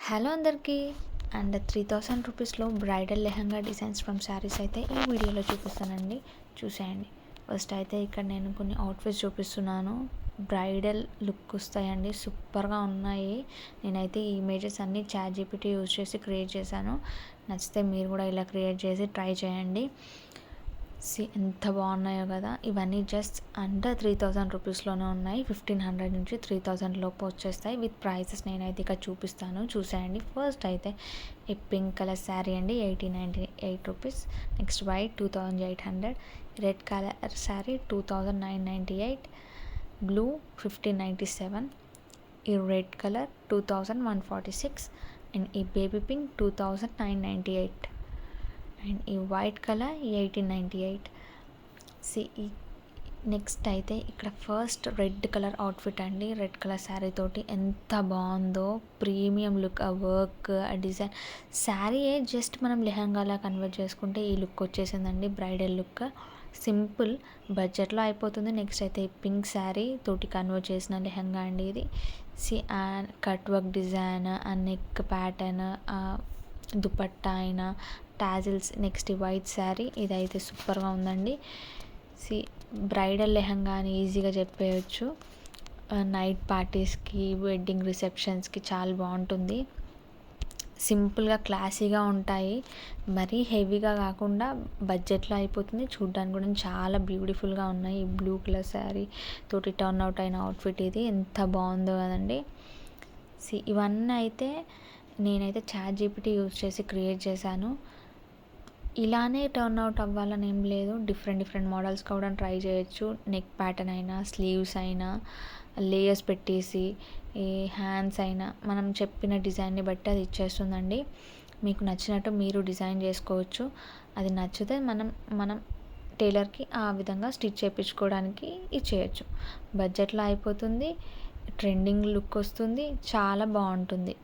Hello అందరికీ. And 3000 రూపీస్లో bridal lehenga designs from saris అయితే ఈ వీడియోలో చూపిస్తానండి, చూసేయండి. ఫస్ట్ అయితే ఇక్కడ నేను కొన్ని అవుట్ఫిట్స్ చూపిస్తున్నాను. బ్రైడల్ లుక్ వస్తాయండి, సూపర్గా ఉన్నాయి. నేనైతే ఈ ఇమేజెస్ అన్నీ ChatGPT యూజ్ చేసి క్రియేట్ చేశాను. నచ్చితే మీరు కూడా ఇలా క్రియేట్ చేసి ట్రై చేయండి. ఎంత బాగున్నాయో కదా. ఇవన్నీ జస్ట్ అండర్ 3000 రూపీస్లోనే ఉన్నాయి. 1500 నుంచి 3000 లోపు వచ్చేస్తాయి. విత్ ప్రైసెస్ నేనైతే ఇక్కడ చూపిస్తాను, చూసేయండి. ఫస్ట్ అయితే ఈ పింక్ కలర్ శారీ అండి, 1898 rupees. Next white 2800. Red colour sari 2998. Blue 1597. ఈ రెడ్ కలర్ 2146. అండ్ ఈ బేబీ పింక్ 2998. అండ్ ఈ వైట్ కలర్ 1898. ఈ నెక్స్ట్ అయితే ఇక్కడ ఫస్ట్ రెడ్ కలర్ అవుట్ఫిట్ అండి. రెడ్ కలర్ శారీ తోటి ఎంత బాగుందో, ప్రీమియం లుక్, ఆ వర్క్, ఆ డిజైన్. శారీయే జస్ట్ మనం లెహంగాలా కన్వర్ట్ చేసుకుంటే ఈ లుక్ వచ్చేసిందండి, బ్రైడల్ లుక్. సింపుల్ బడ్జెట్లో అయిపోతుంది. నెక్స్ట్ అయితే ఈ పింక్ శారీ తోటి కన్వర్ట్ చేసిన లెహంగా అండి ఇది. కట్ వర్క్ డిజైన్, ఆ నెక్ ప్యాటర్న్, దుపట్టా అయినా టాజిల్స్. నెక్స్ట్ ఈ వైట్ శారీ, ఇదైతే సూపర్గా ఉందండి. బ్రైడల్ లెహంగా అని ఈజీగా చెప్పేయచ్చు. నైట్ పార్టీస్కి, వెడ్డింగ్ రిసెప్షన్స్కి చాలా బాగుంటుంది. సింపుల్గా క్లాసీగా ఉంటాయి, మరీ హెవీగా కాకుండా బడ్జెట్లో అయిపోతుంది. చూడ్డానికి కూడా చాలా బ్యూటిఫుల్గా ఉన్నాయి. ఈ బ్లూ కలర్ శారీ తోటి టర్న్ అవుట్ అయిన అవుట్ఫిట్ ఇది, ఎంత బాగుందో కదండి. ఇవన్నీ అయితే నేనైతే ChatGPT యూజ్ చేసి క్రియేట్ చేశాను. ఇలానే టర్న్ అవుట్ అవ్వాలని ఏం లేదు, డిఫరెంట్ మోడల్స్ కూడా ట్రై చేయొచ్చు. నెక్ ప్యాటర్న్ అయినా, స్లీవ్స్ అయినా, లేయర్స్ పెట్టేసి, ఈ హ్యాండ్స్ అయినా మనం చెప్పిన డిజైన్ని బట్టి అది ఇచ్చేస్తుందండి. మీకు నచ్చినట్టు మీరు డిజైన్ చేసుకోవచ్చు. అది నచ్చితే మనం టైలర్కి ఆ విధంగా స్టిచ్ చేయించుకోవడానికి ఇచ్చేయచ్చు. బడ్జెట్లో అయిపోతుంది, ట్రెండింగ్ లుక్ వస్తుంది, చాలా బాగుంటుంది.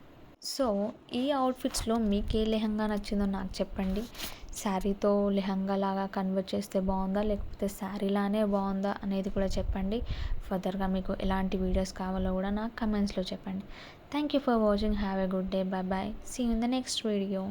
సో ఈ అవుట్ఫిట్స్లో మీకు ఏ లెహంగా నచ్చిందో నాకు చెప్పండి. శారీతో లెహంగా లాగా కన్వర్ట్ చేస్తే బాగుందా, లేకపోతే శారీలానే బాగుందా అనేది కూడా చెప్పండి. ఫర్దర్గా మీకు ఎలాంటి వీడియోస్ కావాలో కూడా నాకు కమెంట్స్లో చెప్పండి. Thank you for watching. Have a good day. Bye bye. See you in the next video.